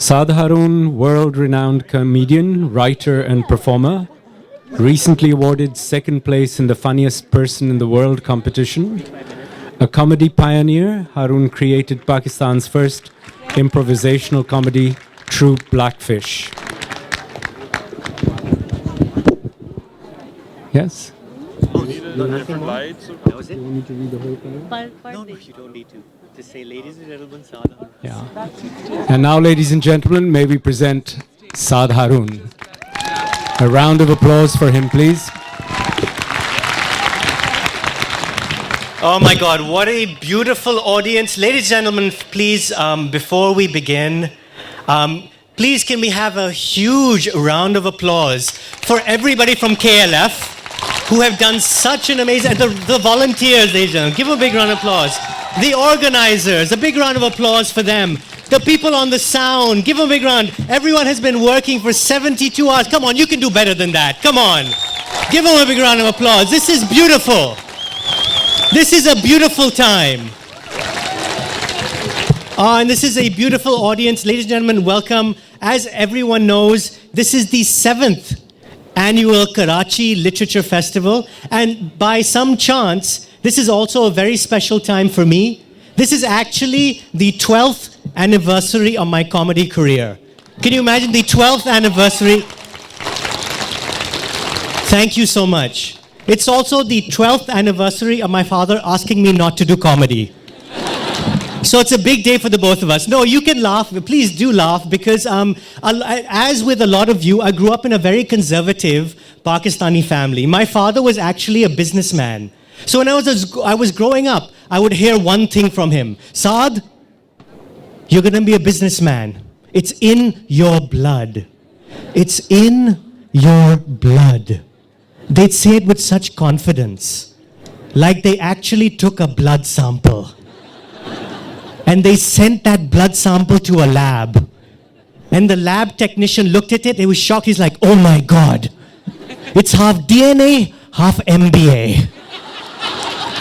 Saad Haroon, world-renowned comedian, writer and performer, recently awarded second place in the Funniest Person in the World competition. A comedy pioneer, Haroon created Pakistan's first improvisational comedy troupe, Blackfish. Yes? Oh, you need a different light. That was it? You want me to read the whole thing? No, you don't need to. Just say, ladies and gentlemen, Saad. Yeah. And now, ladies and gentlemen, may we present Saad Haroon. A round of applause for him, please. Oh my God, what a beautiful audience. Ladies and gentlemen, please, before we begin, please can we have a huge round of applause for everybody from KLF who have done such an amazing, the volunteers, ladies and gentlemen, give them a big round of applause. The organizers, a big round of applause for them. The people on the sound, give them a big round. Everyone has been working for 72 hours. Come on, you can do better than that. Come on. Give them a big round of applause. This is beautiful. This is a beautiful time. And this is a beautiful audience. Ladies and gentlemen, welcome. As everyone knows, this is the 7th annual Karachi Literature Festival. And by some chance, this is also a very special time for me. This is actually the 12th anniversary of my comedy career. Can you imagine the 12th anniversary? Thank you so much. It's also the 12th anniversary of my father asking me not to do comedy. So it's a big day for the both of us. No, you can laugh. Please do laugh because as with a lot of you, I grew up in a very conservative Pakistani family. My father was actually a businessman. So when I was growing up, I would hear one thing from him. Saad, you're going to be a businessman. It's in your blood. It's in your blood. They'd say it with such confidence, like they actually took a blood sample. And they sent that blood sample to a lab. And the lab technician looked at it, he was shocked, he's like, oh my God, it's half DNA, half MBA.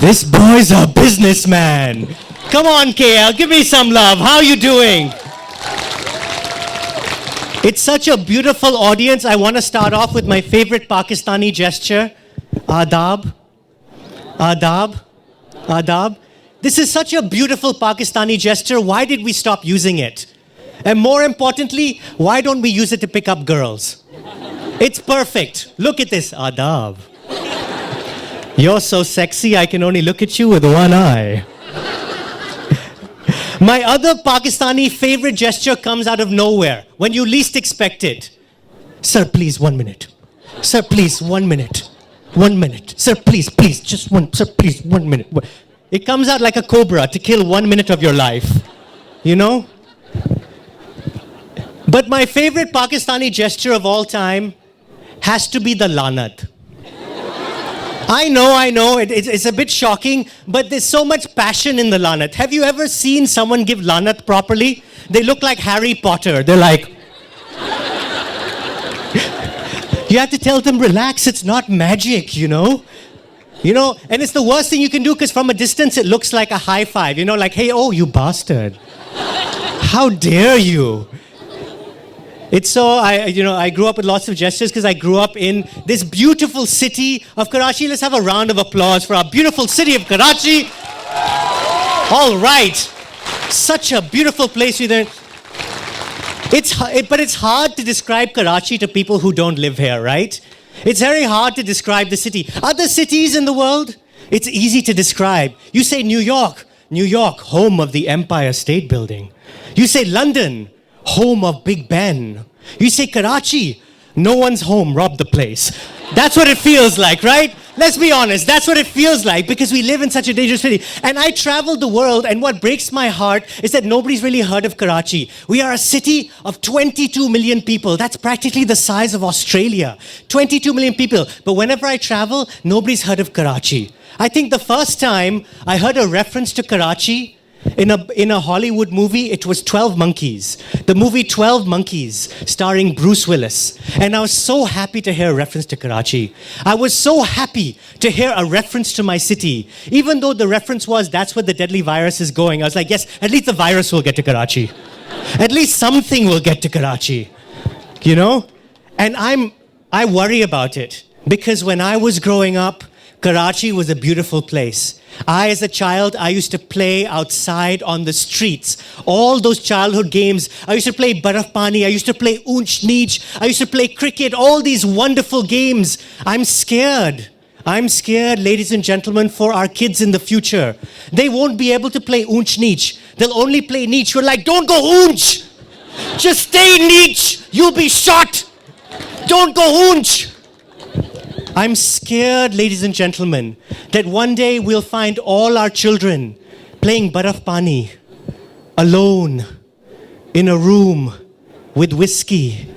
This boy's a businessman. Come on, KL, give me some love. How are you doing? It's such a beautiful audience. I want to start off with my favorite Pakistani gesture. Adab. Adab. Adab. This is such a beautiful Pakistani gesture. Why did we stop using it? And more importantly, why don't we use it to pick up girls? It's perfect. Look at this. Adab. You're so sexy, I can only look at you with one eye. My other Pakistani favorite gesture comes out of nowhere, when you least expect it. Sir, please, 1 minute. Sir, please, 1 minute. 1 minute. Sir, please, just one. Sir, please, 1 minute. It comes out like a cobra to kill 1 minute of your life. You know? But my favorite Pakistani gesture of all time has to be the lanat. I know, it's a bit shocking, but there's so much passion in the lanat. Have you ever seen someone give lanat properly? They look like Harry Potter. They're like... You have to tell them, relax, it's not magic, you know? You know, and it's the worst thing you can do because from a distance it looks like a high five. You know, like, hey, oh, you bastard. How dare you? It's so, I grew up with lots of gestures because I grew up in this beautiful city of Karachi. Let's have a round of applause for our beautiful city of Karachi. All right. Such a beautiful place. But it's hard to describe Karachi to people who don't live here, right? It's very hard to describe the city. Other cities in the world, it's easy to describe. You say New York, home of the Empire State Building. You say London, home of Big Ben. You say Karachi, no one's home, rob the place. That's what it feels like, right? Let's be honest, that's what it feels like because we live in such a dangerous city. And I traveled the world and what breaks my heart is that nobody's really heard of Karachi. We are a city of 22 million people. That's practically the size of Australia. 22 million people. But whenever I travel, nobody's heard of Karachi. I think the first time I heard a reference to Karachi in a Hollywood movie, it was 12 Monkeys. The movie 12 Monkeys, starring Bruce Willis. And I was so happy to hear a reference to Karachi. I was so happy to hear a reference to my city. Even though the reference was, that's where the deadly virus is going. I was like, yes, at least the virus will get to Karachi. At least something will get to Karachi, you know? And I worry about it because when I was growing up, Karachi was a beautiful place. As a child, I used to play outside on the streets. All those childhood games. I used to play Baraf Pani. I used to play Unch Neech. I used to play cricket. All these wonderful games. I'm scared. I'm scared, ladies and gentlemen, for our kids in the future. They won't be able to play Unch Neech. They'll only play Neech. We're like, don't go Unch. Just stay Neech. You'll be shot. Don't go Unch. I'm scared, ladies and gentlemen, that one day we'll find all our children playing Baraf Pani alone in a room with whiskey.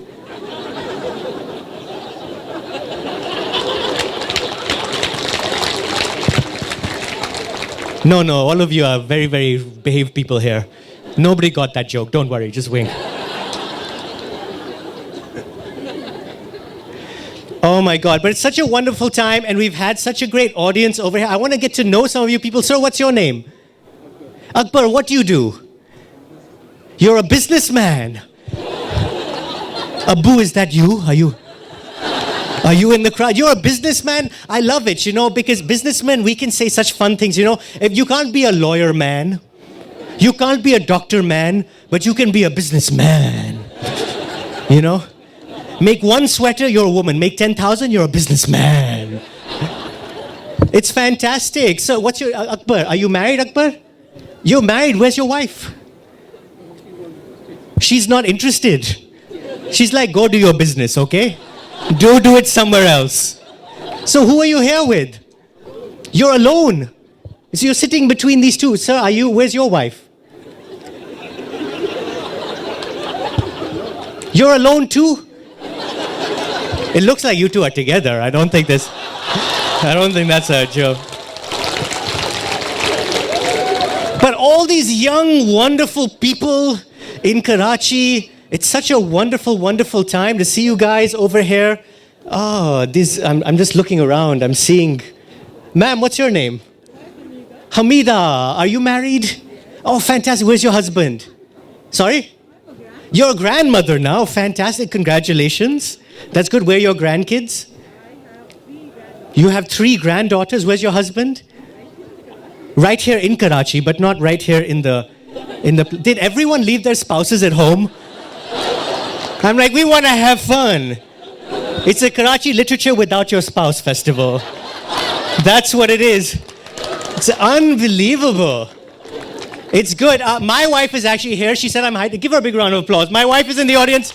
No, all of you are very, very behaved people here. Nobody got that joke. Don't worry, just wink. Oh my God, but it's such a wonderful time and we've had such a great audience over here. I want to get to know some of you people. Sir, what's your name? Akbar, what do you do? You're a businessman. Abu, is that you? Are you in the crowd? You're a businessman? I love it, you know, because businessmen, we can say such fun things, you know. If you can't be a lawyer man, you can't be a doctor man, but you can be a businessman, you know. Make one sweater, you're a woman. Make 10,000, you're a businessman. It's fantastic. So what's your, Akbar, are you married, Akbar? You're married, where's your wife? She's not interested. She's like, go do your business, okay? Do it somewhere else. So who are you here with? You're alone. So you're sitting between these two. Sir, where's your wife? You're alone too? It looks like you two are together. I don't think that's a joke. But all these young, wonderful people in Karachi, it's such a wonderful, wonderful time to see you guys over here. Oh, I'm just looking around. I'm seeing... Ma'am, what's your name? Hamida. Are you married? Oh, fantastic. Where's your husband? Sorry? You're a grandmother now. Fantastic. Congratulations. That's good. Where are your grandkids? You have 3 granddaughters. Where's your husband? Right here in Karachi, but not right here in the... Did everyone leave their spouses at home? I'm like, we want to have fun. It's a Karachi Literature Without Your Spouse Festival. That's what it is. It's unbelievable. It's good. My wife is actually here. She said I'm hiding. Give her a big round of applause. My wife is in the audience.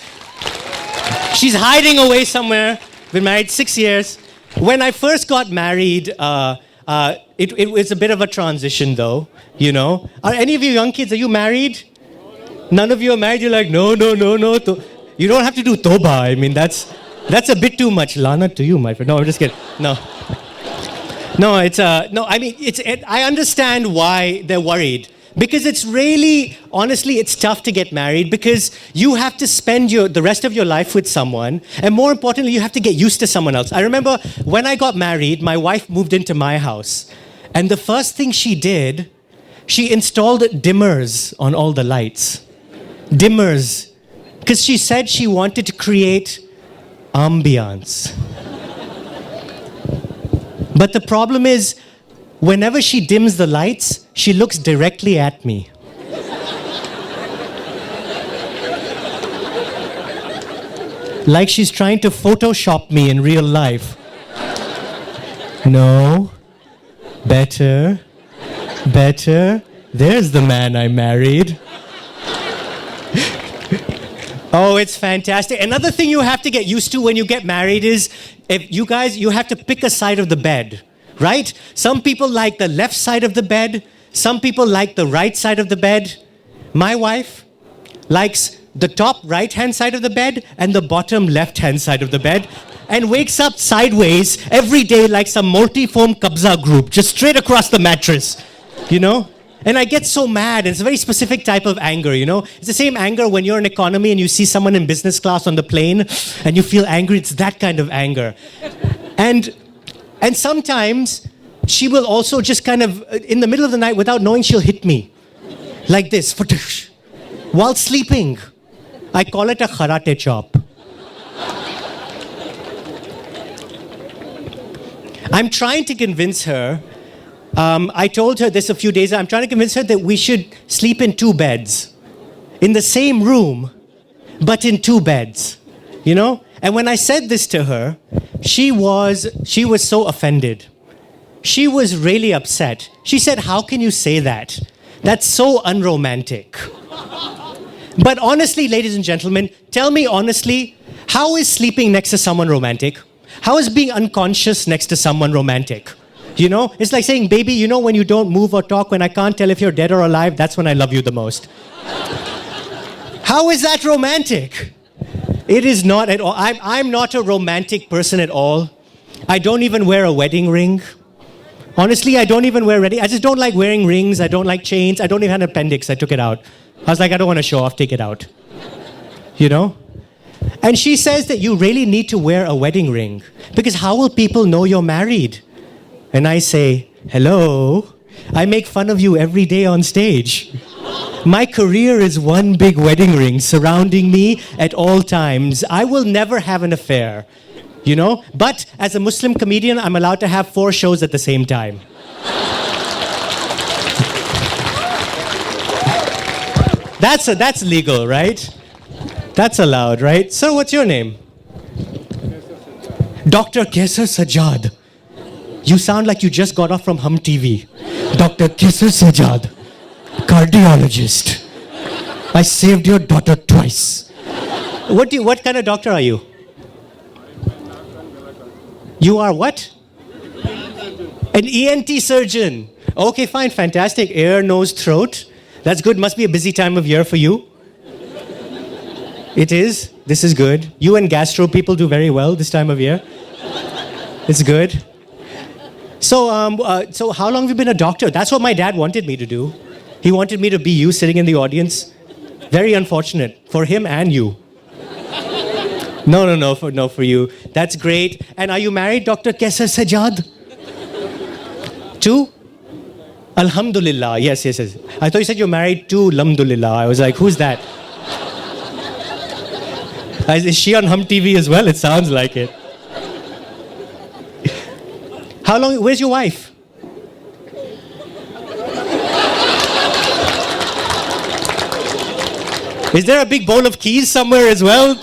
She's hiding away somewhere. Been married 6 years. When I first got married, it was a bit of a transition though, you know. Are any of you young kids, are you married? None of you are married? You're like, no. You don't have to do toba. I mean, that's a bit too much. Lana to you, my friend. No, I'm just kidding. No, I mean, I understand why they're worried. Because it's really, honestly, it's tough to get married because you have to spend the rest of your life with someone. And more importantly, you have to get used to someone else. I remember when I got married, my wife moved into my house. And the first thing she did, she installed dimmers on all the lights. Dimmers. Because she said she wanted to create ambiance. But the problem is, whenever she dims the lights, she looks directly at me. Like she's trying to Photoshop me in real life. No. Better. There's the man I married. Oh, it's fantastic. Another thing you have to get used to when you get married is, you have to pick a side of the bed. Right? Some people like the left side of the bed. Some people like the right side of the bed. My wife likes the top right-hand side of the bed and the bottom left-hand side of the bed and wakes up sideways every day like some multi-form kabza group, just straight across the mattress, you know? And I get so mad. It's a very specific type of anger, you know? It's the same anger when you're in economy and you see someone in business class on the plane and you feel angry. It's that kind of anger. And sometimes she will also just kind of, in the middle of the night, without knowing, she'll hit me. Like this. while sleeping. I call it a karate chop. I'm trying to convince her. I told her this a few days ago. I'm trying to convince her that we should sleep in 2 beds. In the same room, but in 2 beds. You know? And when I said this to her, she was so offended. She was really upset. She said, "How can you say that? That's so unromantic." But honestly, ladies and gentlemen, tell me honestly, how is sleeping next to someone romantic? How is being unconscious next to someone romantic? You know, it's like saying, "Baby, you know when you don't move or talk, when I can't tell if you're dead or alive, that's when I love you the most." How is that romantic? It is not at all. I'm not a romantic person at all. I don't even wear a wedding ring. Honestly, I don't even wear I just don't like wearing rings. I don't like chains. I don't even have an appendix. I took it out. I was like, I don't want to show off. Take it out. You know? And she says that you really need to wear a wedding ring because how will people know you're married? And I say, hello, I make fun of you every day on stage. My career is one big wedding ring surrounding me at all times. I will never have an affair, you know? But as a Muslim comedian, I'm allowed to have 4 shows at the same time. That's legal, right? That's allowed, right? So what's your name? Dr. Kesar Sajad. You sound like you just got off from Hum TV. Dr. Kesar Sajad, cardiologist. I saved your daughter twice. What kind of doctor are you? You are what? An ENT surgeon. Okay, fine, fantastic. Ear, nose, throat. That's good. Must be a busy time of year for you. It is. This is good. You and gastro people do very well this time of year. It's good. So how long have you been a doctor? That's what my dad wanted me to do. He wanted me to be you sitting in the audience. Very unfortunate for him and you. No, for you. That's great. And are you married, Dr. Kesar Sajad? 2? Alhamdulillah. Yes. I thought you said you're married to Alhamdulillah. I was like, who's that? Is she on Hum TV as well? It sounds like it. How long? Where's your wife? Is there a big bowl of keys somewhere as well?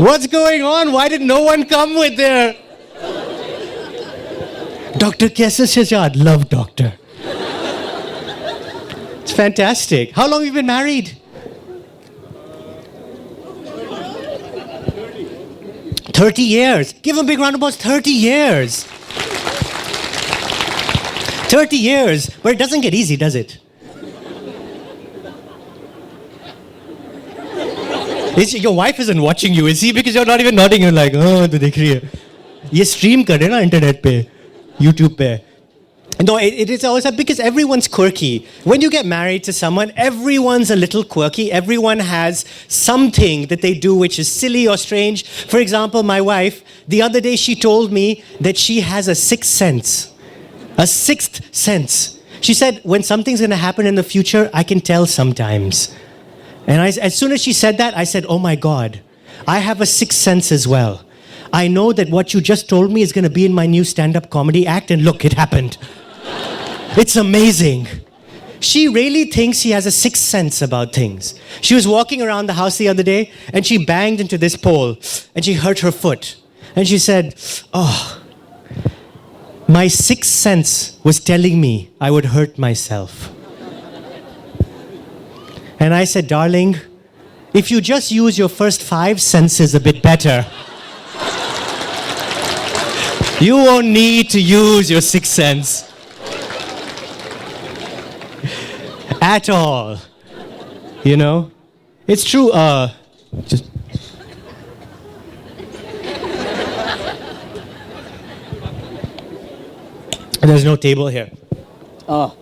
What's going on? Why did no one come with their... Dr. Kesar Sajad, love doctor. It's fantastic. How long have you been married? 30 years. Give him a big round of applause. 30 years. 30 years. But it doesn't get easy, does it? Your wife isn't watching you, is he? Because you're not even nodding. You're like, oh, to dekh rahi hai. Ye stream kar rahe na internet pe, YouTube pe. No, it is always because everyone's quirky. When you get married to someone, everyone's a little quirky. Everyone has something that they do which is silly or strange. For example, my wife, the other day she told me that she has a sixth sense. A sixth sense. She said, when something's going to happen in the future, I can tell sometimes. And as soon as she said that, I said, oh my God, I have a sixth sense as well. I know that what you just told me is going to be in my new stand-up comedy act, and look, it happened. It's amazing. She really thinks she has a sixth sense about things. She was walking around the house the other day, and she banged into this pole, and she hurt her foot. And she said, oh, my sixth sense was telling me I would hurt myself. And I said, darling, if you just use your first 5 senses a bit better, you won't need to use your sixth sense. At all. You know? It's true. There's no table here. Oh.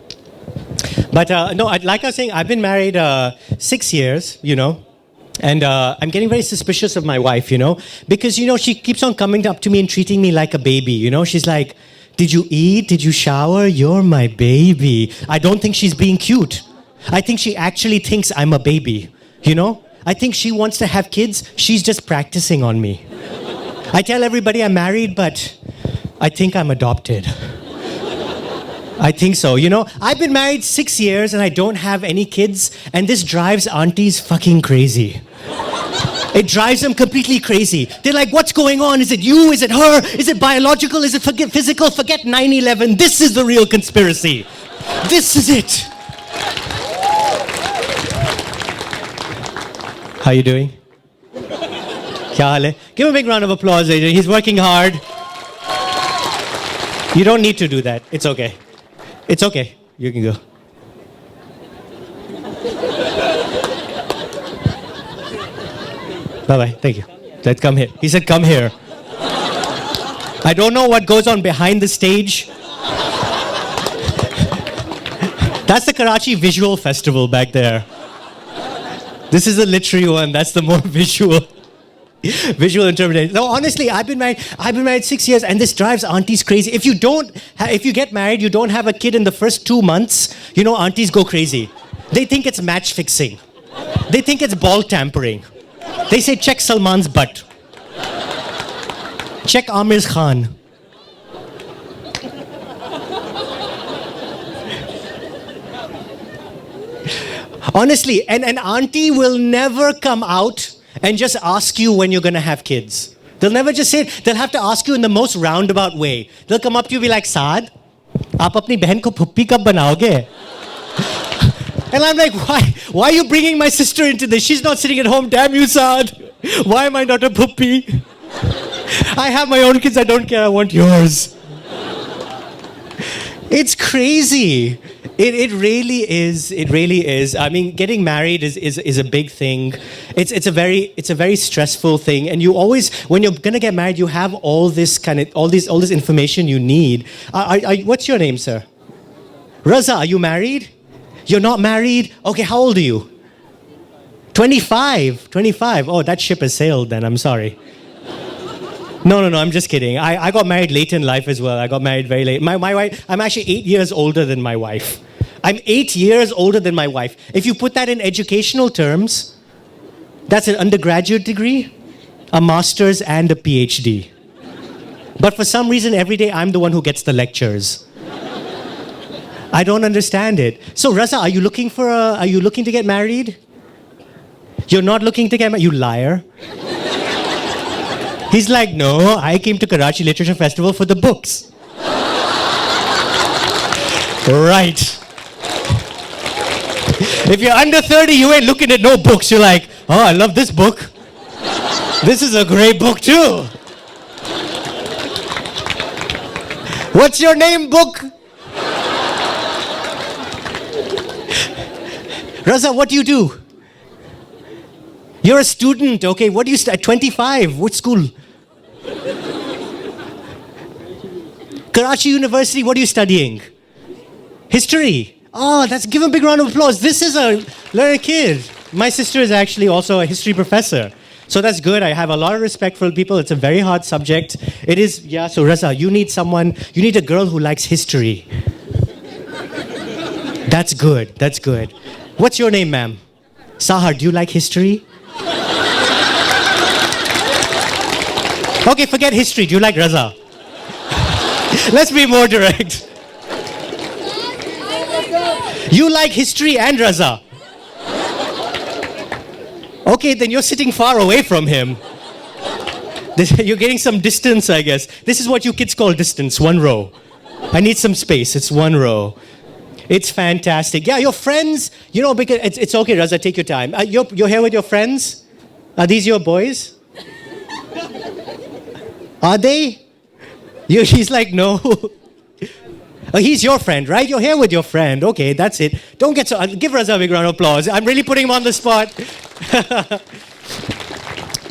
But no, like I was saying, I've been married 6 years, you know. And I'm getting very suspicious of my wife, you know. Because, you know, she keeps on coming up to me and treating me like a baby, you know. She's like, Did you eat? Did you shower? You're my baby. I don't think she's being cute. I think she actually thinks I'm a baby. You know? I think she wants to have kids. She's just practicing on me. I tell everybody I'm married, but I think I'm adopted. I think so. You know, I've been married 6 years and I don't have any kids, and this drives aunties fucking crazy. It drives them completely crazy. They're like, what's going on? Is it you? Is it her? Is it biological? Is it physical? Forget 9/11. This is the real conspiracy. This is it. How you doing? Kya haal hai? Give him a big round of applause, Adrian. He's working hard. You don't need to do that. It's okay. It's okay. You can go. Bye-bye. Thank you. Let's come here. He said, come here. I don't know what goes on behind the stage. That's the Karachi Visual Festival back there. This is the literary one. That's the more visual. Visual interpretation. No, honestly, I've been married 6 years, and this drives aunties crazy. If you get married, you don't have a kid in the first 2 months, you know, aunties go crazy. They think it's match fixing. They think it's ball tampering. They say, check Salman's butt. Check Amir's Khan. Honestly, and an auntie will never come out and just ask you when you're going to have kids. They'll never just say it. They'll have to ask you in the most roundabout way. They'll come up to you and be like, Saad, aap apni behan ko phuppi kab banaoge? And I'm like, why are you bringing my sister into this? She's not sitting at home. Damn you, Saad. Why am I not a phuppi? I have my own kids. I don't care. I want yours. It's crazy. It really is. It really is. I mean, getting married is a big thing. It's a very stressful thing. And you always, when you're gonna get married, you have all this information you need. What's your name, sir? Raza, are you married? You're not married? Okay, how old are you? 25. 25. Oh, that ship has sailed then. I'm sorry. No, I'm just kidding. I got married late in life as well. I got married very late. My wife, I'm actually 8 years older than my wife. I'm 8 years older than my wife. If you put that in educational terms, that's an undergraduate degree, a master's, and a PhD. But for some reason, every day I'm the one who gets the lectures. I don't understand it. So, Raza, are you looking to get married? You're not looking to get married? You liar. He's like, no, I came to Karachi Literature Festival for the books. Right. If you're under 30, you ain't looking at no books. You're like, oh, I love this book. This is a great book too. What's your name, book? Raza, what do you do? You're a student, okay? What do you study? 25. Which school? Karachi University, what are you studying? History. Oh, give him a big round of applause. This is a learner kid. My sister is actually also a history professor. So that's good. I have a lot of respect for people. It's a very hard subject. It is, yeah, so Raza, you need a girl who likes history. That's good. That's good. What's your name, ma'am? Sahar, do you like history? Okay, forget history. Do you like Raza? Let's be more direct. You like history and Raza? Okay, then you're sitting far away from him. You're getting some distance, I guess. This is what you kids call distance, 1 row. I need some space. It's 1 row. It's fantastic. Yeah, your friends, you know, because it's okay, Raza, take your time. You're here with your friends? Are these your boys? Are they? He's like, no. Oh, he's your friend, right? You're here with your friend. Okay, that's it. Don't get so... Give Raza a big round of applause. I'm really putting him on the spot.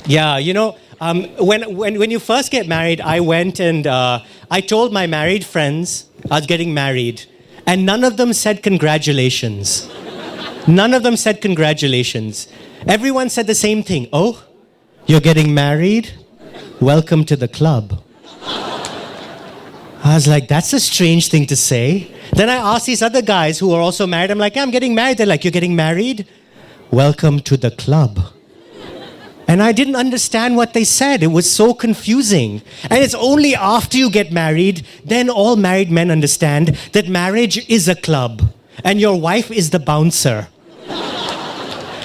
Yeah, you know, when you first get married, I went and I told my married friends I was getting married. And none of them said congratulations. None of them said congratulations. Everyone said the same thing. Oh, you're getting married? Welcome to the club. I was like, that's a strange thing to say. Then I asked these other guys who are also married. I'm like, yeah, I'm getting married. They're like, you're getting married? Welcome to the club. And I didn't understand what they said. It was so confusing. And it's only after you get married, then all married men understand that marriage is a club. And your wife is the bouncer.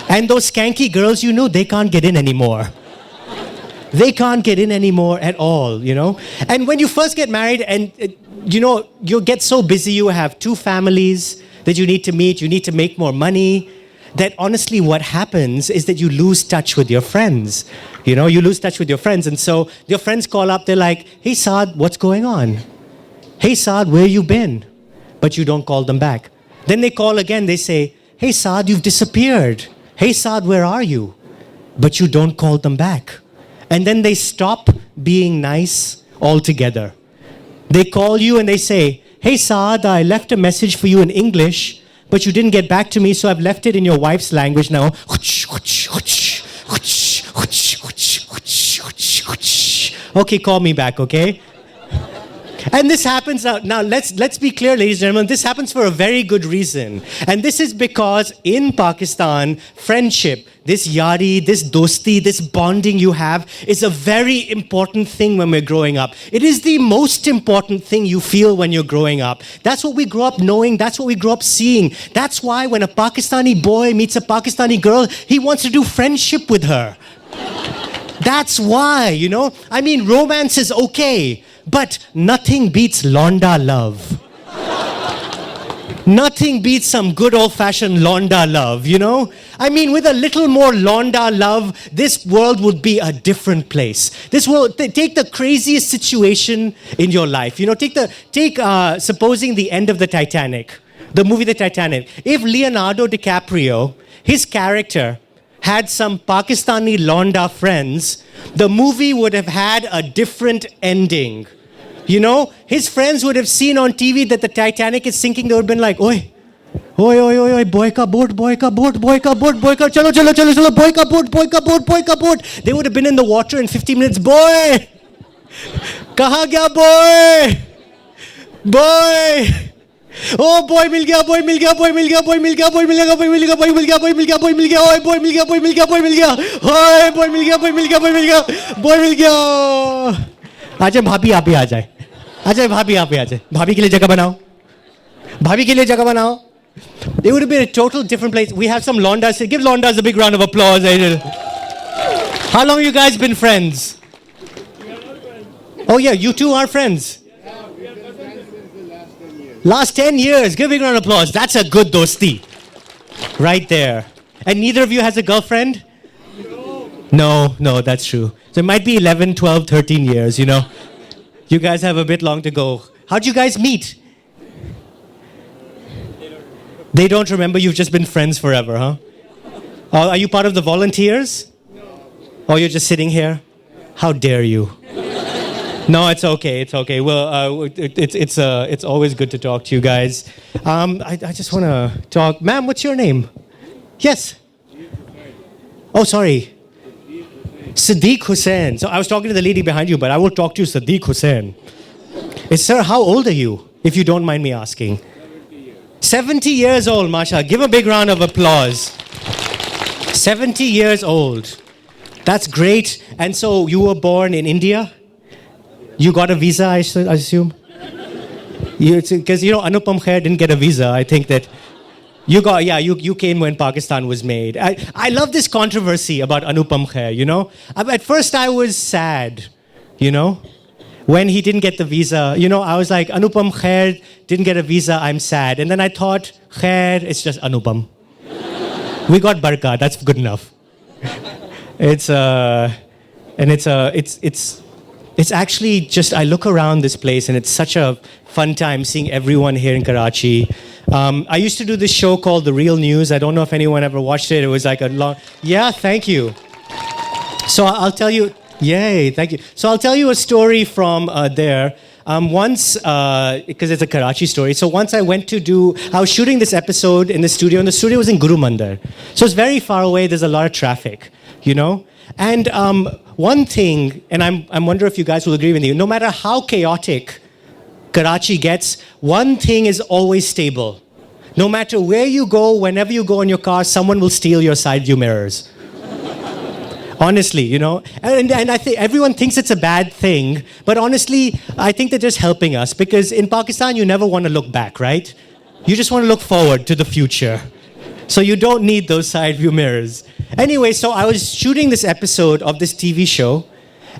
And those skanky girls, you know, they can't get in anymore. They can't get in anymore at all, you know. And when you first get married and, you know, you get so busy, you have 2 families that you need to meet, you need to make more money, that honestly what happens is that you lose touch with your friends. You know, you lose touch with your friends. And so your friends call up, they're like, hey, Saad, what's going on? Hey, Saad, where you been? But you don't call them back. Then they call again, they say, hey, Saad, you've disappeared. Hey, Saad, where are you? But you don't call them back. And then they stop being nice altogether. They call you and they say, hey, Saad, I left a message for you in English, but you didn't get back to me, so I've left it in your wife's language now. Okay, call me back, okay? And this happens now let's be clear, ladies and gentlemen, this happens for a very good reason. And this is because in Pakistan, friendship, this yari, this dosti, this bonding you have is a very important thing when we're growing up. It is the most important thing you feel when you're growing up. That's what we grow up knowing, that's what we grow up seeing. That's why when a Pakistani boy meets a Pakistani girl, he wants to do friendship with her. That's why, you know? I mean, romance is okay, but nothing beats Londa love. Nothing beats some good old-fashioned Londa love, you know? I mean, with a little more Londa love, this world would be a different place. This world, take the craziest situation in your life. You know, take supposing the end of the Titanic, the movie The Titanic. If Leonardo DiCaprio, his character, had some Pakistani Londa friends, the movie would have had a different ending. You know, his friends would have seen on TV that the Titanic is sinking. They would have been like, oi, oi, oi, oi, oi, boy ka boat, boy ka boat, boy ka boat, boy ka, chalo, chalo, chalo, chalo, boy ka boat, boy ka boat, boy ka boat. They would have been in the water in 15 minutes. Boy! Kaha gaya, boy? Boy! Oh boy mil gaya, boy mil gaya, boy mil gaya, boy mil gaya, boy mil gaya, boy mil gaya, boy mil gaya, boy mil gaya, boy mil gaya, oh boy mil gaya, boy mil gaya, boy mil gaya, oh boy mil gaya, boy mil gaya, boy mil gaya, boy mil gaya. आजा भाभी आप भी आ जाए. आजा भाभी आप भी आ जाए. भाभी के लिए जगह बनाओ. भाभी के लिए जगह बनाओ. They would have been a total different place. We have some Londas. Give Londas a big round of applause. How long have you guys been friends? Oh yeah, you two are friends. Last 10 years. Give a big round of applause. That's a good dosti. Right there. And neither of you has a girlfriend? No, that's true. So it might be 11, 12, 13 years, you know. You guys have a bit long to go. How'd you guys meet? They don't remember. You've just been friends forever, huh? Are you part of the volunteers? Oh, you're just sitting here? How dare you? No, it's okay. It's okay. Well, it's always good to talk to you guys. I just want to talk. Ma'am, what's your name? Yes. Oh, sorry. Siddiq Hussain. So I was talking to the lady behind you, but I will talk to you, Siddiq Hussain. Sir, how old are you, if you don't mind me asking? 70 years old, mashallah. Give a big round of applause. 70 years old. That's great. And so you were born in India? You got a visa, I assume? Because, you know, Anupam Kher didn't get a visa. I think that you came when Pakistan was made. I love this controversy about Anupam Kher, you know? At first I was sad, you know? When he didn't get the visa, you know, I was like, Anupam Kher didn't get a visa, I'm sad. And then I thought, Kher, it's just Anupam. We got Barka, that's good enough. It's actually just, I look around this place and it's such a fun time seeing everyone here in Karachi. I used to do this show called The Real News. I don't know if anyone ever watched it. It was like a long, yeah, thank you. So I'll tell you, yay, thank you. So I'll tell you a story from there. Once, because it's a Karachi story, so once I was shooting this episode in the studio, and the studio was in Guru Mandar. So it's very far away, there's a lot of traffic, you know? And one thing, and I'm wondering if you guys will agree with me, no matter how chaotic Karachi gets, one thing is always stable. No matter where you go, whenever you go in your car, someone will steal your side view mirrors. Honestly, you know. And I think everyone thinks it's a bad thing, but honestly, I think they're just helping us because in Pakistan, you never want to look back, right? You just want to look forward to the future. So you don't need those side view mirrors. Anyway, so I was shooting this episode of this TV show,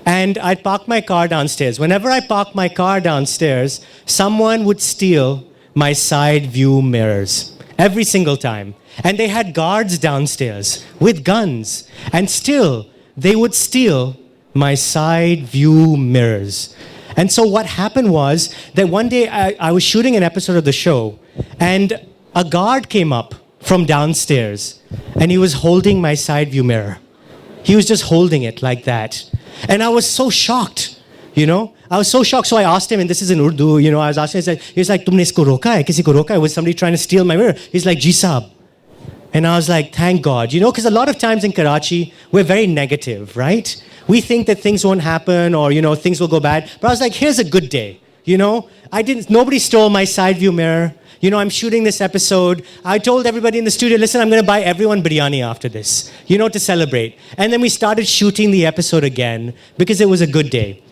and I'd park my car downstairs. Whenever I park my car downstairs, someone would steal my side view mirrors. Every single time. And they had guards downstairs with guns. And still, they would steal my side view mirrors. And so what happened was that one day I was shooting an episode of the show, and a guard came up from downstairs, and he was holding my side view mirror. He was just holding it like that. And I was so shocked, you know. I was so shocked, so I asked him, and this is in Urdu, you know, I was asking him, he was like, "Tumne isko roka hai? Kisi ko roka hai? Was somebody trying to steal my mirror?" He's like, "Ji saab." And I was like, thank God, you know, because a lot of times in Karachi, we're very negative, right? We think that things won't happen or, you know, things will go bad. But I was like, here's a good day, you know? Nobody stole my side view mirror. You know, I'm shooting this episode. I told everybody in the studio, listen, I'm going to buy everyone biryani after this, you know, to celebrate. And then we started shooting the episode again because it was a good day.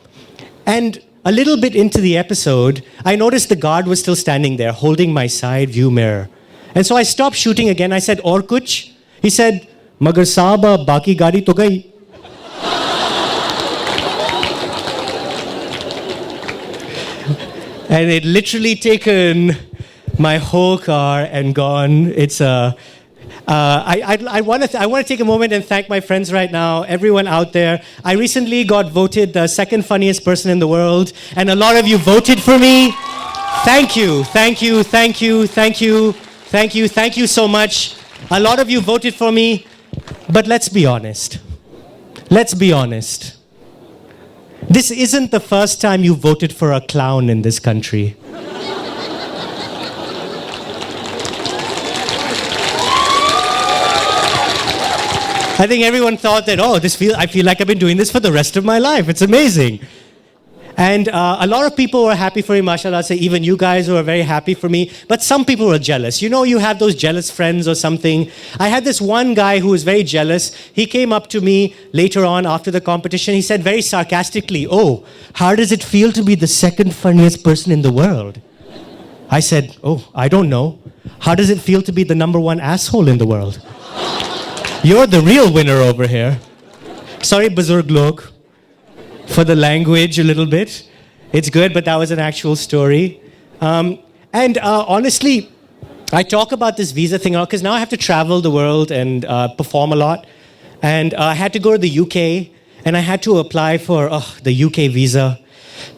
And a little bit into the episode, I noticed the guard was still standing there holding my side view mirror. And so I stopped shooting again. I said, "Aur kuch?" He said, "Magar saab, baki gaadi to gayi." And it literally taken my whole car and gone. It's I want to take a moment and thank my friends right now, everyone out there. I recently got voted the second funniest person in the world, and a lot of you voted for me. Thank you, thank you, thank you, thank you. Thank you. Thank you so much. A lot of you voted for me. But let's be honest. Let's be honest. This isn't the first time you voted for a clown in this country. I think everyone thought that, I feel like I've been doing this for the rest of my life. It's amazing. And a lot of people were happy for me, mashallah, say even you guys were very happy for me, but some people were jealous. You know, you have those jealous friends or something. I had this one guy who was very jealous. He came up to me later on after the competition. He said very sarcastically, "Oh, how does it feel to be the second funniest person in the world?" I said, "Oh, I don't know. How does it feel to be the number one asshole in the world?" You're the real winner over here. Sorry, Buzurg Log, for the language a little bit. It's good, but that was an actual story. Honestly, I talk about this visa thing because now I have to travel the world and perform a lot. And I had to go to the UK, and I had to apply for the UK visa.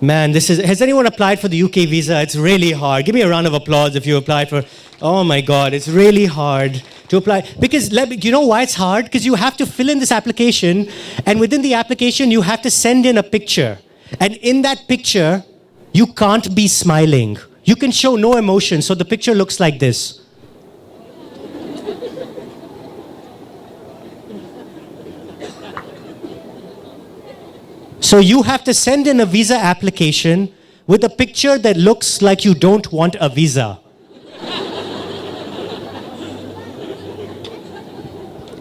Man, has anyone applied for the UK visa? It's really hard. Give me a round of applause if you applied for, oh my God, it's really hard to apply. Because you know why it's hard? Because you have to fill in this application, and within the application, you have to send in a picture. And in that picture, you can't be smiling. You can show no emotion, so the picture looks like this. So you have to send in a visa application with a picture that looks like you don't want a visa.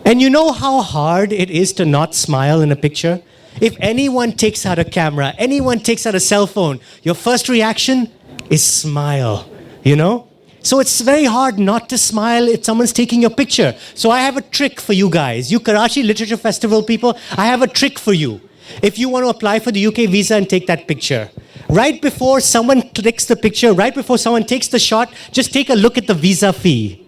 And you know how hard it is to not smile in a picture? If anyone takes out a camera, anyone takes out a cell phone, your first reaction is smile, you know? So it's very hard not to smile if someone's taking your picture. So I have a trick for you guys. You Karachi Literature Festival people, I have a trick for you. If you want to apply for the UK visa and take that picture, right before someone clicks the picture, right before someone takes the shot, just take a look at the visa fee.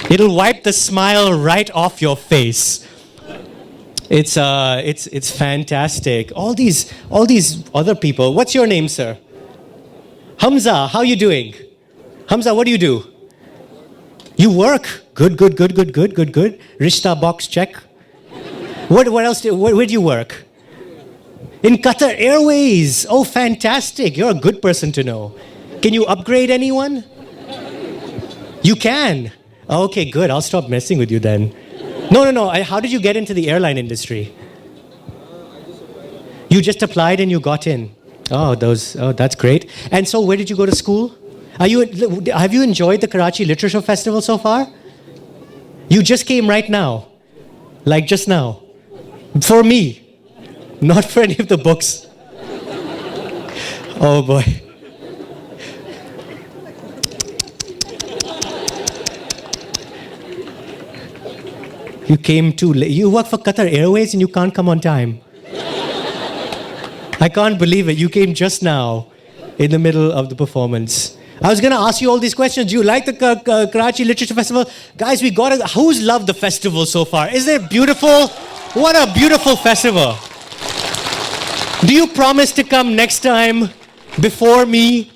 It'll wipe the smile right off your face. It's fantastic. All these other people. What's your name, sir? Hamza, how you doing? Hamza, what do you do? You work. Good. Rishta box check. What else? Where do you work? In Qatar Airways. Oh, fantastic. You're a good person to know. Can you upgrade anyone? You can. Okay, good. I'll stop messing with you then. No. How did you get into the airline industry? You just applied and you got in. Oh, that's great. And so where did you go to school? Have you enjoyed the Karachi Literature Festival so far? You just came right now. Like just now. For me. Not for any of the books. Oh boy. You came too late. You work for Qatar Airways and you can't come on time. I can't believe it. You came just now in the middle of the performance. I was going to ask you all these questions. Do you like the Karachi Literature Festival? Guys, who's loved the festival so far? Isn't it beautiful? What a beautiful festival. Do you promise to come next time before me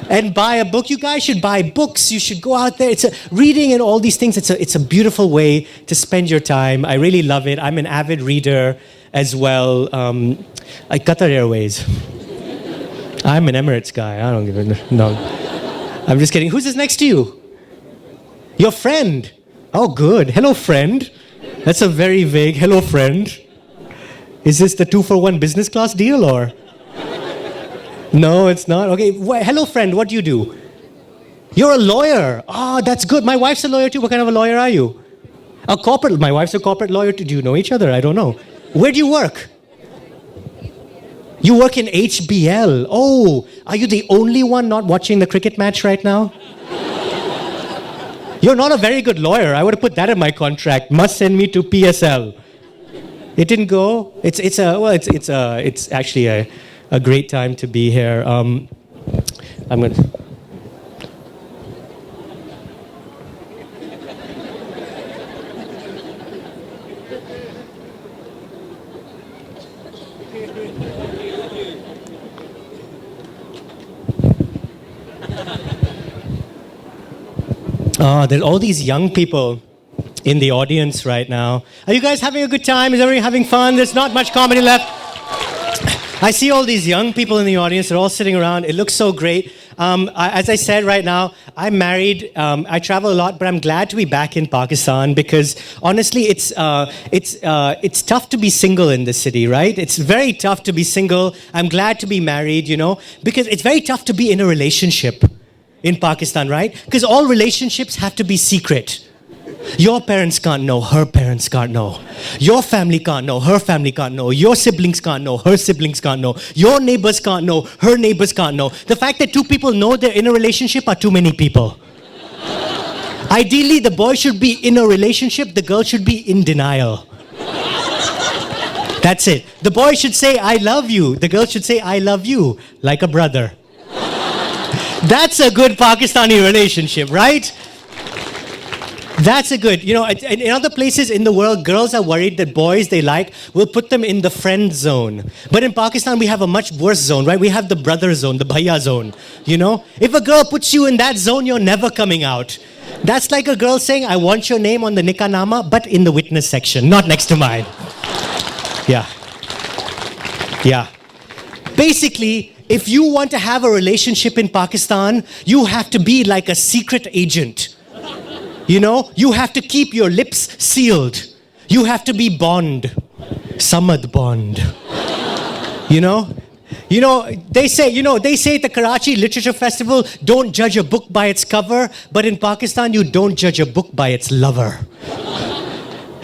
and buy a book? You guys should buy books. You should go out there. Reading and all these things. It's a beautiful way to spend your time. I really love it. I'm an avid reader as well. Like Qatar Airways. I'm an Emirates guy. I don't give a no. I'm just kidding. Who's this next to you? Your friend. Oh, good. Hello, friend. That's a very vague hello, friend. Is this the 2-for-1 business class deal or? No, it's not. Okay. Hello, friend. What do you do? You're a lawyer. Oh, that's good. My wife's a lawyer too. What kind of a lawyer are you? A corporate. My wife's a corporate lawyer too. Do you know each other? I don't know. Where do you work? You work in HBL. Oh, are you the only one not watching the cricket match right now? You're not a very good lawyer. I would have put that in my contract. Must send me to PSL. It didn't go. It's actually a great time to be here. I'm going to. There are all these young people in the audience right now. Are you guys having a good time? Is everybody having fun? There's not much comedy left. I see all these young people in the audience. They're all sitting around. It looks so great. As I said right now, I'm married. I travel a lot, but I'm glad to be back in Pakistan because honestly, it's tough to be single in this city, right? It's very tough to be single. I'm glad to be married, because it's very tough to be in a relationship in Pakistan, right? Because all relationships have to be secret. Your parents can't know, her parents can't know. Your family can't know, her family can't know. Your siblings can't know, her siblings can't know. Your neighbors can't know, her neighbors can't know. The fact that two people know they're in a relationship are too many people. Ideally, the boy should be in a relationship, the girl should be in denial. That's it. The boy should say, I love you. The girl should say, I love you, like a brother. That's a good Pakistani relationship, right? That's a good, in other places in the world, girls are worried that boys they like will put them in the friend zone. But in Pakistan, we have a much worse zone, right? We have the brother zone, the bhaiya zone, If a girl puts you in that zone, you're never coming out. That's like a girl saying, I want your name on the nikah nama, but in the witness section, not next to mine. Yeah. Basically, if you want to have a relationship in Pakistan, you have to be like a secret agent. You have to keep your lips sealed. You have to be Bond. Samad Bond. They say at the Karachi Literature Festival, don't judge a book by its cover, but in Pakistan, you don't judge a book by its lover.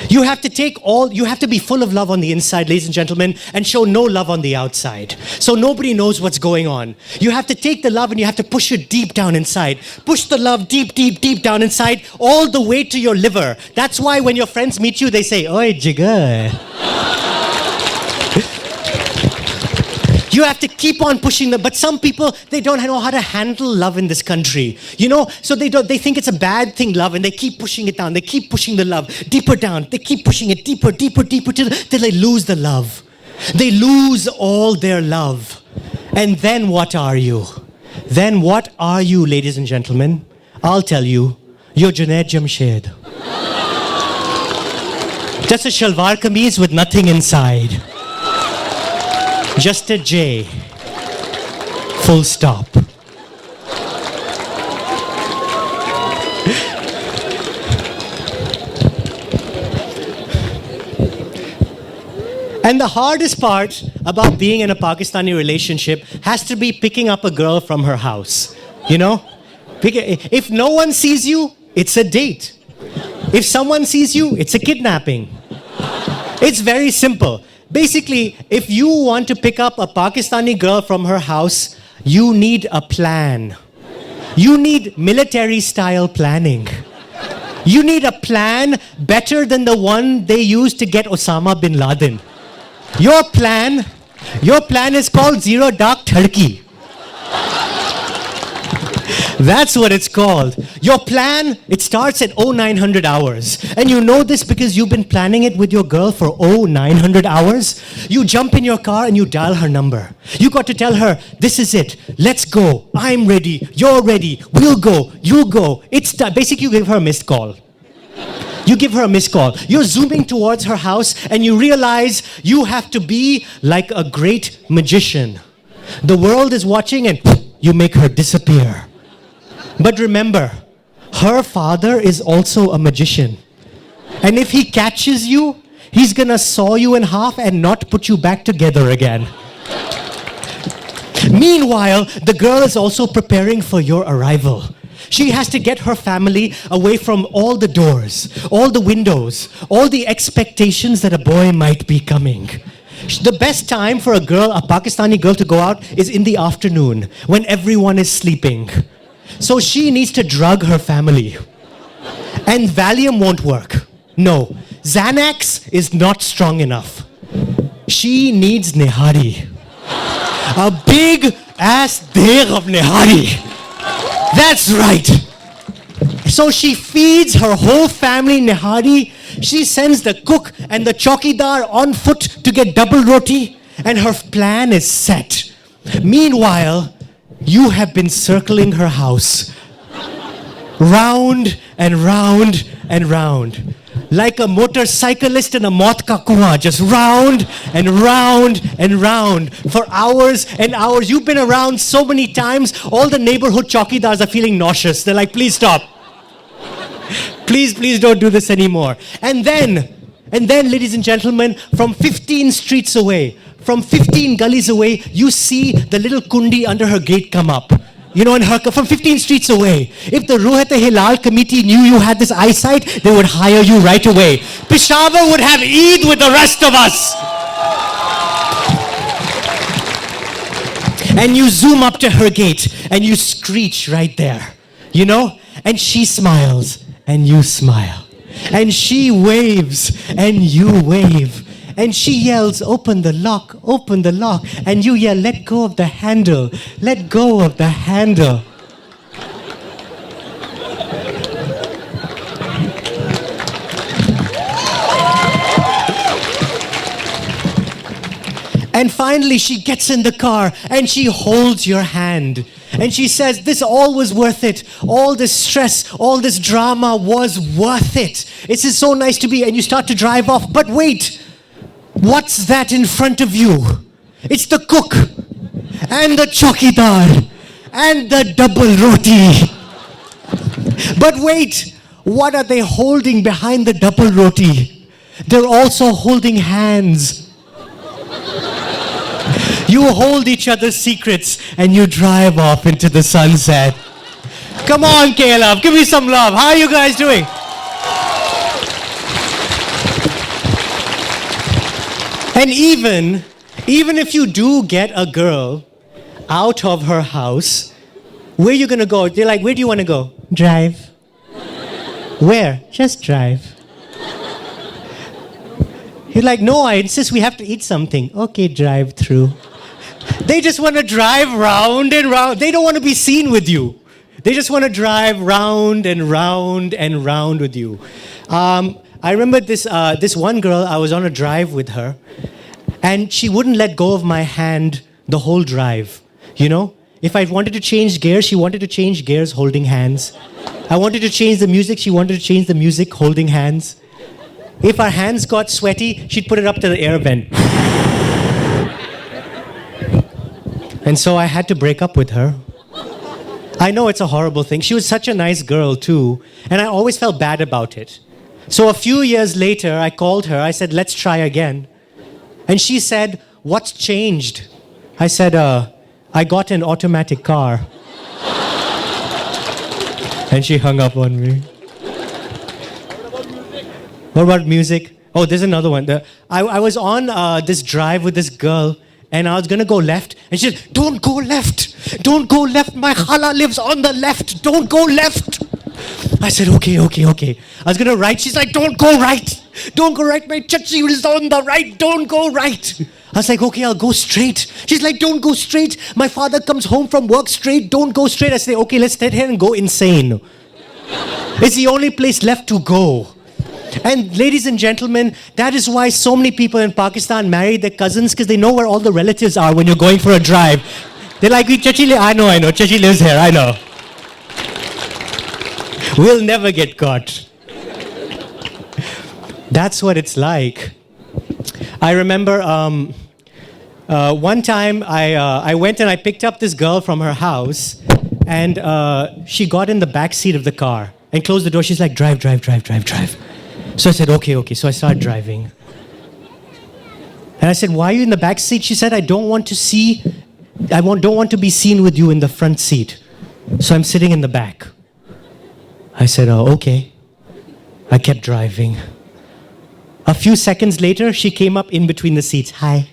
You have to be full of love on the inside, ladies and gentlemen, and show no love on the outside. So nobody knows what's going on. You have to take the love and you have to push it deep down inside. Push the love deep, deep, deep down inside, all the way to your liver. That's why when your friends meet you, they say, Oi, jigar. You have to keep on pushing them. But some people, they don't know how to handle love in this country. So they think it's a bad thing, love, and they keep pushing it down. They keep pushing the love deeper down. They keep pushing it deeper, deeper, deeper till they lose the love. They lose all their love. And then what are you? Then what are you, ladies and gentlemen? I'll tell you. You're Junaid Jamshed. Just a shalwar kameez with nothing inside. Just a J. Full stop. And the hardest part about being in a Pakistani relationship has to be picking up a girl from her house. You know? If no one sees you, it's a date. If someone sees you, it's a kidnapping. It's very simple. Basically, if you want to pick up a Pakistani girl from her house, you need a plan. You need military-style planning. You need a plan better than the one they used to get Osama bin Laden. Your plan is called Zero Dark Turkey. That's what it's called. Your plan, it starts at 0900 hours. And you know this because you've been planning it with your girl for 0900 hours. You jump in your car and you dial her number. You got to tell her, this is it. Let's go. I'm ready. You're ready. We'll go. You go. It's basically you give her a missed call. You give her a missed call. You're zooming towards her house and you realize you have to be like a great magician. The world is watching and you make her disappear. But remember, her father is also a magician. And if he catches you, he's gonna saw you in half and not put you back together again. Meanwhile, the girl is also preparing for your arrival. She has to get her family away from all the doors, all the windows, all the expectations that a boy might be coming. The best time for a Pakistani girl to go out is in the afternoon when everyone is sleeping. So she needs to drug her family. And Valium won't work. No, Xanax is not strong enough. She needs Nihari. A big ass deg of Nihari. That's right. So she feeds her whole family Nihari. She sends the cook and the chowkidar on foot to get double roti. And her plan is set. Meanwhile, you have been circling her house. Round and round and round. Like a motorcyclist in a moth ka kuan, just round and round and round for hours and hours. You've been around so many times, all the neighborhood chowkidars are feeling nauseous. They're like, please stop. Please don't do this anymore. And then, ladies and gentlemen, from 15 streets away, from 15 gullies away, you see the little kundi under her gate come up. You know, from 15 streets away. If the Ruhat-e-Hilal committee knew you had this eyesight, they would hire you right away. Peshawar would have Eid with the rest of us. And you zoom up to her gate and you screech right there. You know? And she smiles and you smile. And she waves and you wave. And she yells, open the lock, and you yell, let go of the handle, let go of the handle. And finally she gets in the car and she holds your hand. And she says, this all was worth it. All this stress, all this drama was worth it. It's just so nice to be, and you start to drive off. But wait. What's that in front of you? It's the cook and the chowkidar and the double roti. But wait, what are they holding behind the double roti? They're also holding hands. You hold each other's secrets and you drive off into the sunset. Come on, Caleb, give me some love. How are you guys doing? And even if you do get a girl out of her house, where are you going to go? They're like, where do you want to go? Drive. Where? Just drive. You're like, no, I insist we have to eat something. Okay, drive through. They just want to drive round and round. They don't want to be seen with you. They just want to drive round and round and round with you. I remember this one girl, I was on a drive with her, and she wouldn't let go of my hand the whole drive, you know? If I wanted to change gears, she wanted to change gears holding hands. I wanted to change the music, she wanted to change the music holding hands. If our hands got sweaty, she'd put it up to the air vent. And so I had to break up with her. I know it's a horrible thing. She was such a nice girl too, and I always felt bad about it. So a few years later, I called her, I said, let's try again. And she said, "What's changed?" I said, "I got an automatic car." And she hung up on me. What about music? Oh, there's another one. I was on this drive with this girl, and I was going to go left. And she said, "Don't go left. Don't go left. My khala lives on the left. Don't go left." I said, okay. I was going to right. She's like, "Don't go right. Don't go right. My chachi is on the right. Don't go right." I was like, "Okay, I'll go straight." She's like, "Don't go straight. My father comes home from work straight. Don't go straight." I say, "Okay, let's sit here and go insane." It's the only place left to go. And ladies and gentlemen, that is why so many people in Pakistan marry their cousins, because they know where all the relatives are when you're going for a drive. They're like, "Chachi, I know. Chachi lives here, I know." We'll never get caught. That's what it's like. I remember one time I went and I picked up this girl from her house, and she got in the back seat of the car and closed the door. She's like, "Drive." So I said, okay. So I started driving. And I said, "Why are you in the back seat?" She said, don't want to be seen with you in the front seat. So I'm sitting in the back. I said, "Oh, okay." I kept driving. A few seconds later, she came up in between the seats. "Hi."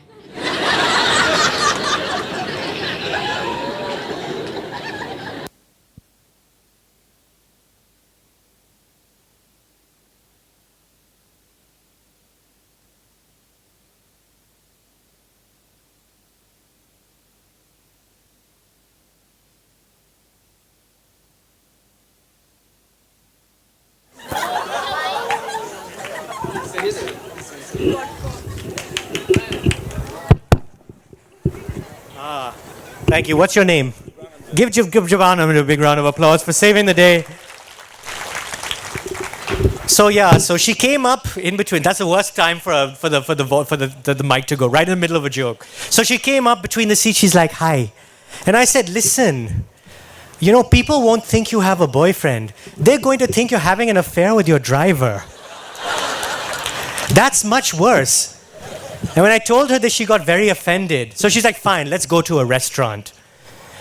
Thank you. What's your name? Give Javanam a big round of applause for saving the day. So she came up in between. That's the worst time for the mic to go, right in the middle of a joke. So she came up between the seats. She's like, "Hi," and I said, "Listen, people won't think you have a boyfriend. They're going to think you're having an affair with your driver. That's much worse." And when I told her this, she got very offended. So she's like, "Fine, let's go to a restaurant."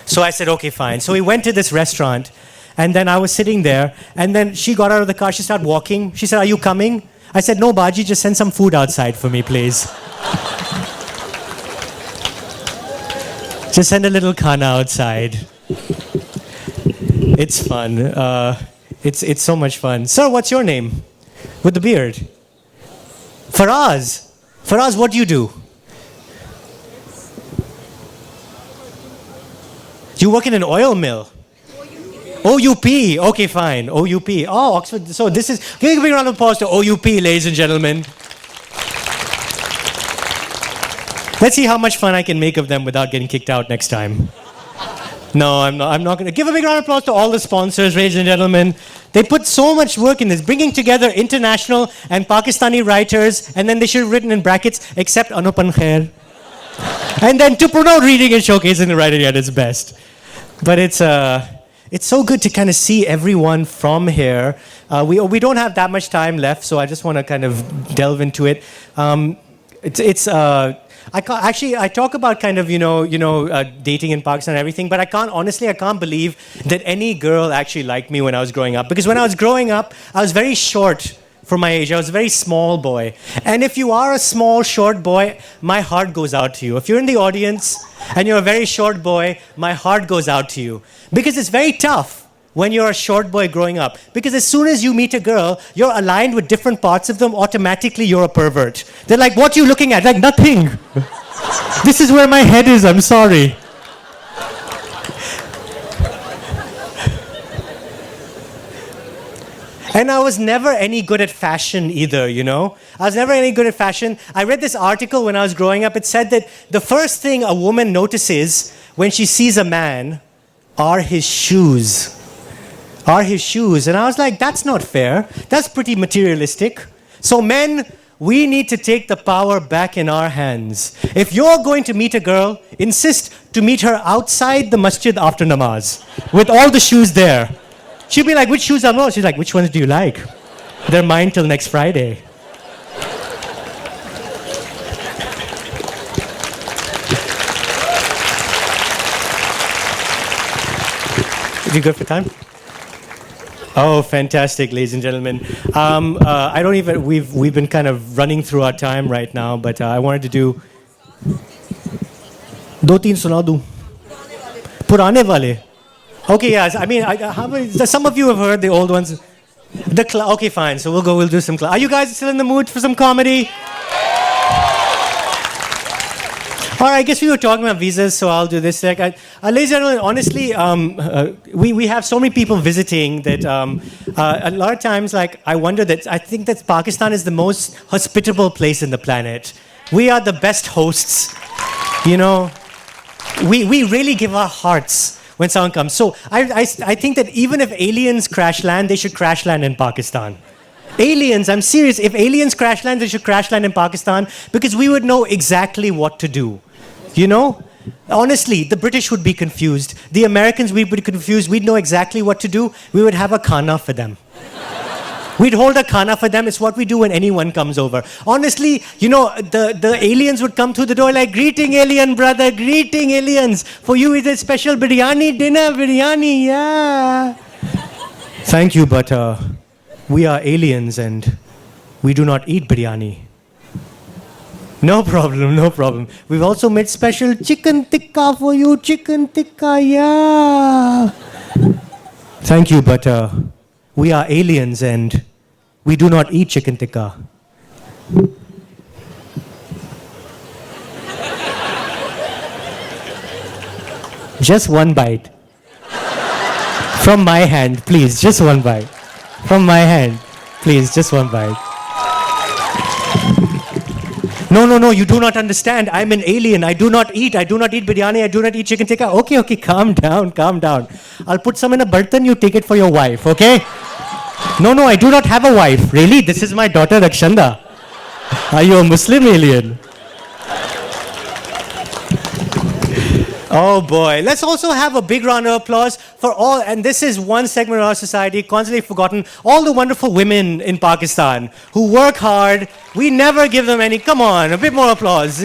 So I said, "Okay, fine." So we went to this restaurant, and then I was sitting there, and then she got out of the car, she started walking. She said, "Are you coming?" I said, "No, Baji, just send some food outside for me, please." Just send a little khana outside. It's fun. It's so much fun. Sir, what's your name? With the beard. Faraz. Faraz, what do you do? You work in an oil mill. OUP. Okay, fine. OUP. Oh, Oxford. So this is... Give a big round of applause to OUP, ladies and gentlemen. Let's see how much fun I can make of them without getting kicked out next time. No, I'm not going to. Give a big round of applause to all the sponsors, ladies and gentlemen. They put so much work in this, bringing together international and Pakistani writers, and then they should have written in brackets, except Anupan Khair. And then to promote reading and showcasing the writing at its best. But it's so good to kind of see everyone from here. We don't have that much time left, so I just want to kind of delve into it. I talk about kind of, dating in Pakistan and everything, but I can't believe that any girl actually liked me when I was growing up. Because when I was growing up, I was very short for my age. I was a very small boy. And if you are a small, short boy, my heart goes out to you. If you're in the audience and you're a very short boy, my heart goes out to you. Because it's very tough when you're a short boy growing up. Because as soon as you meet a girl, you're aligned with different parts of them, automatically you're a pervert. They're like, "What are you looking at?" Like, "Nothing. This is where my head is, I'm sorry." And I was never any good at fashion either, I was never any good at fashion. I read this article when I was growing up. It said that the first thing a woman notices when she sees a man are his shoes. And I was like, that's not fair. That's pretty materialistic. So men, we need to take the power back in our hands. If you're going to meet a girl, insist to meet her outside the masjid after namaz, with all the shoes there. She'll be like, "Which shoes are those?" She's like, "Which ones do you like? They're mine till next Friday." We good for time? Oh, fantastic, ladies and gentlemen. I don't even, we've been kind of running through our time right now, but I wanted to do दो तीन सुना दूं पुराने वाले. Okay, yes. I mean, some of you have heard the old ones. Okay, fine. So we'll do some. Are you guys still in the mood for some comedy? All right, I guess we were talking about visas, so I'll do this. Ladies and gentlemen, honestly, we have so many people visiting that a lot of times, like, I wonder that I think that Pakistan is the most hospitable place in the planet. We are the best hosts. You know, we really give our hearts when someone comes. So I think that even if aliens crash land, they should crash land in Pakistan. Aliens, I'm serious. If aliens crash land, they should crash land in Pakistan because we would know exactly what to do. You know? Honestly, the British would be confused. The Americans would be confused. We'd know exactly what to do. We would have a khana for them. We'd hold a khana for them. It's what we do when anyone comes over. Honestly, you know, the aliens would come through the door like, greeting alien brother, greeting aliens. For you is a special biryani dinner, biryani, yeah. Thank you, but we are aliens and we do not eat biryani. No problem, no problem. We've also made special chicken tikka for you, chicken tikka, yeah. Thank you, but we are aliens and we do not eat chicken tikka. Just one bite. From my hand, please, just one bite. From my hand, please, just one bite. No, you do not understand. I'm an alien. I do not eat biryani. I do not eat chicken tikka. Okay, calm down. I'll put some in a bartan, you take it for your wife, okay? No, I do not have a wife. Really? This is my daughter, Rakshanda. Are you a Muslim alien? Oh boy. Let's also have a big round of applause for all, and this is one segment of our society constantly forgotten, all the wonderful women in Pakistan who work hard. We never give them any, come on, a bit more applause.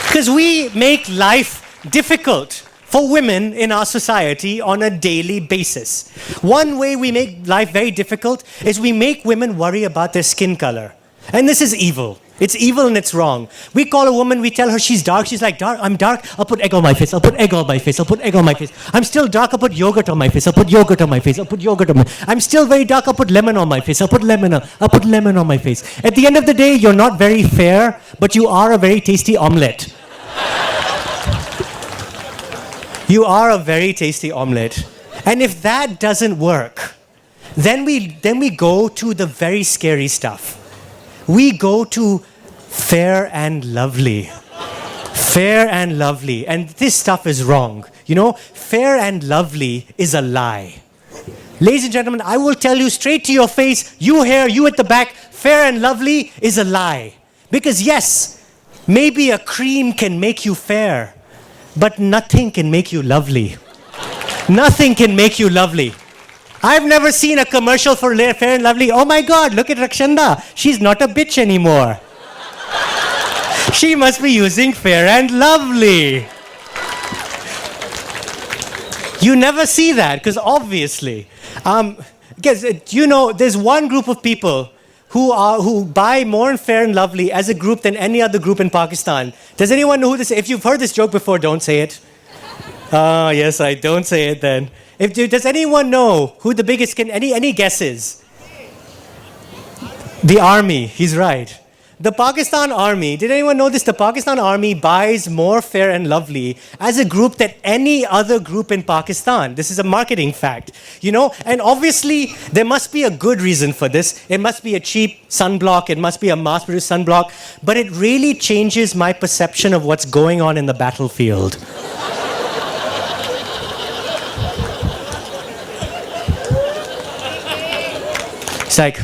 Because we make life difficult for women in our society on a daily basis. One way we make life very difficult is we make women worry about their skin color. And this is evil. It's evil and it's wrong. We call a woman, we tell her she's dark. She's like, dark, I'm dark. I'll put egg on my face. I'll put egg on my face. I'll put egg on my face. I'm still dark. I'll put yogurt on my face. I'll put yogurt on my face. I'll put yogurt on my face. I'm still very dark. I'll put lemon on my face. I'll put lemon on my face. At the end of the day, you're not very fair, but you are a very tasty omelette. You are a very tasty omelette. And if that doesn't work, then we go to the very scary stuff. We go to fair and lovely. Fair and lovely. And this stuff is wrong. You know, fair and lovely is a lie. Ladies and gentlemen, I will tell you straight to your face, you here, you at the back, fair and lovely is a lie. Because yes, maybe a cream can make you fair, but nothing can make you lovely. Nothing can make you lovely. I've never seen a commercial for Fair and Lovely. Oh my God, look at Rakshanda. She's not a bitch anymore. She must be using Fair and Lovely. You never see that, because obviously. Because, you know, there's one group of people who buy more Fair and Lovely as a group than any other group in Pakistan. Does anyone know who this is? If you've heard this joke before, don't say it. Oh, yes, I don't say it then. Does anyone know who the biggest, any guesses? The army, he's right. The Pakistan Army, did anyone know this? The Pakistan Army buys more Fair and Lovely as a group than any other group in Pakistan. This is a marketing fact, you know? And obviously, there must be a good reason for this. It must be a cheap sunblock. It must be a mass-produced sunblock. But it really changes my perception of what's going on in the battlefield. It's like,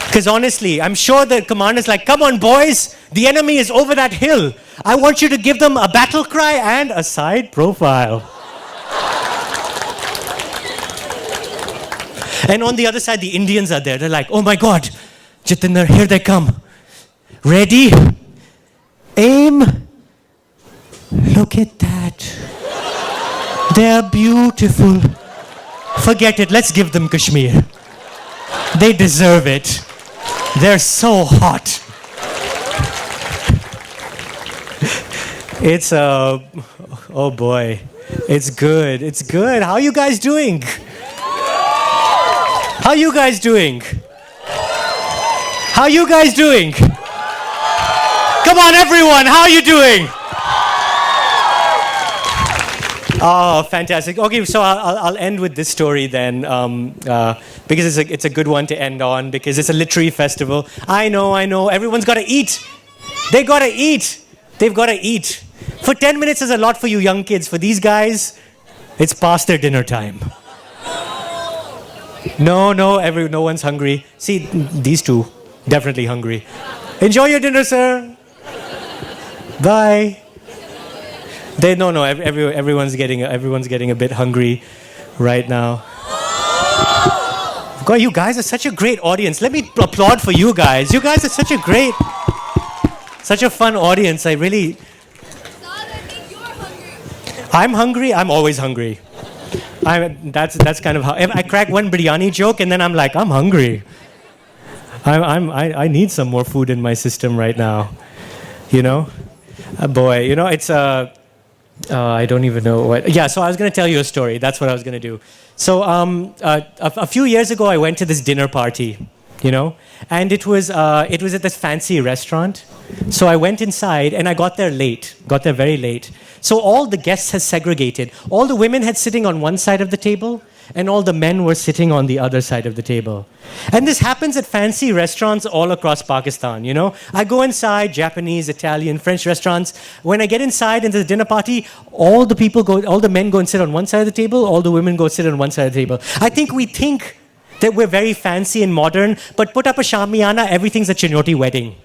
because honestly, I'm sure the commander's like, come on boys, the enemy is over that hill. I want you to give them a battle cry and a side profile. And on the other side, the Indians are there. They're like, oh my God, Jitinder, here they come. Ready, aim, Look at that. They're beautiful. Forget it. Let's give them Kashmir. They deserve it. They're so hot. It's oh boy. It's good. It's good. How are you guys doing? How are you guys doing? How are you guys doing? Come on, everyone. How are you doing? Oh, fantastic. Okay, so I'll end with this story then, because it's a good one to end on, because it's a literary festival. I know. Everyone's got to eat. They got to eat. They've got to eat. For 10 minutes is a lot for you young kids. For these guys, it's past their dinner time. No one's hungry. See, these two, definitely hungry. Enjoy your dinner, sir. Bye. Everyone's getting a bit hungry right now. God, you guys are such a great audience. Let me applaud for you guys. You guys are such a fun audience. I really... I'm hungry. I'm always hungry. That's kind of how I crack one biryani joke and then I'm like, I'm hungry. I need some more food in my system right now. You know, boy. You know, it's I don't even know what. Yeah, so I was going to tell you a story. That's what I was going to do. So a few years ago, I went to this dinner party, you know, and it was at this fancy restaurant. So I went inside and I got there very late. So all the guests had segregated. All the women had sitting on one side of the table and all the men were sitting on the other side of the table. And this happens at fancy restaurants all across Pakistan, you know. I go inside, Japanese, Italian, French restaurants. When I get inside into the dinner party, all the men go and sit on one side of the table, all the women go sit on one side of the table. I think we think that we're very fancy and modern, but put up a shamiana, everything's a Chinoti wedding.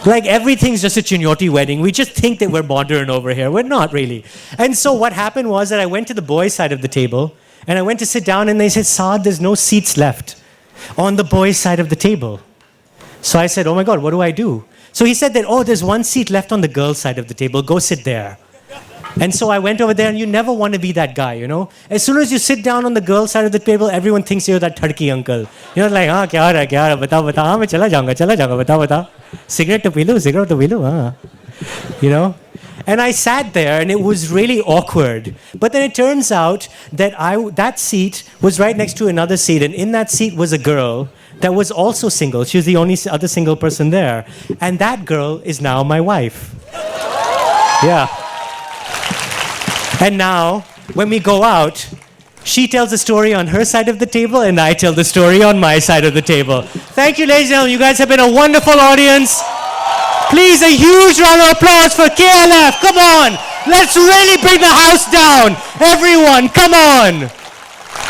Like everything's just a Chinoti wedding. We just think that we're modern over here. We're not really. And so what happened was that I went to the boys' side of the table and I went to sit down and they said, Saad, there's no seats left on the boys' side of the table. So I said, oh my God, what do I do? So he said that, oh, there's one seat left on the girls' side of the table. Go sit there. And so I went over there, and you never want to be that guy, you know. As soon as you sit down on the girls' side of the table, everyone thinks you're that thadki uncle. You're like, kya ho raha hai, batao, haan, main chala jaunga, batao. Cigarette to pee lu, You know. And I sat there, and it was really awkward. But then it turns out that that seat was right next to another seat, and in that seat was a girl that was also single. She was the only other single person there. And that girl is now my wife. Yeah. And now, when we go out, she tells the story on her side of the table, and I tell the story on my side of the table. Thank you, ladies and gentlemen. You guys have been a wonderful audience. Please, a huge round of applause for KLF. Come on. Let's really bring the house down. Everyone, come on.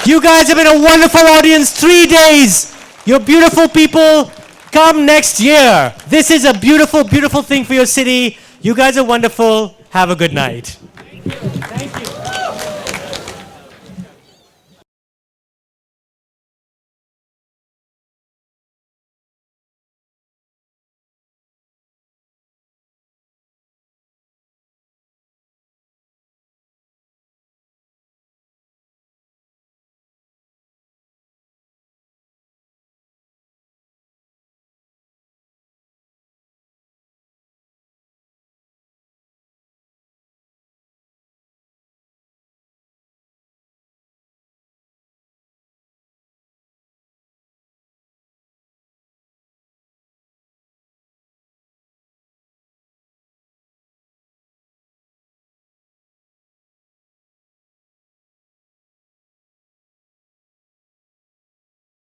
You guys have been a wonderful audience. 3 days. You're beautiful people. Come next year. This is a beautiful, beautiful thing for your city. You guys are wonderful. Have a good night.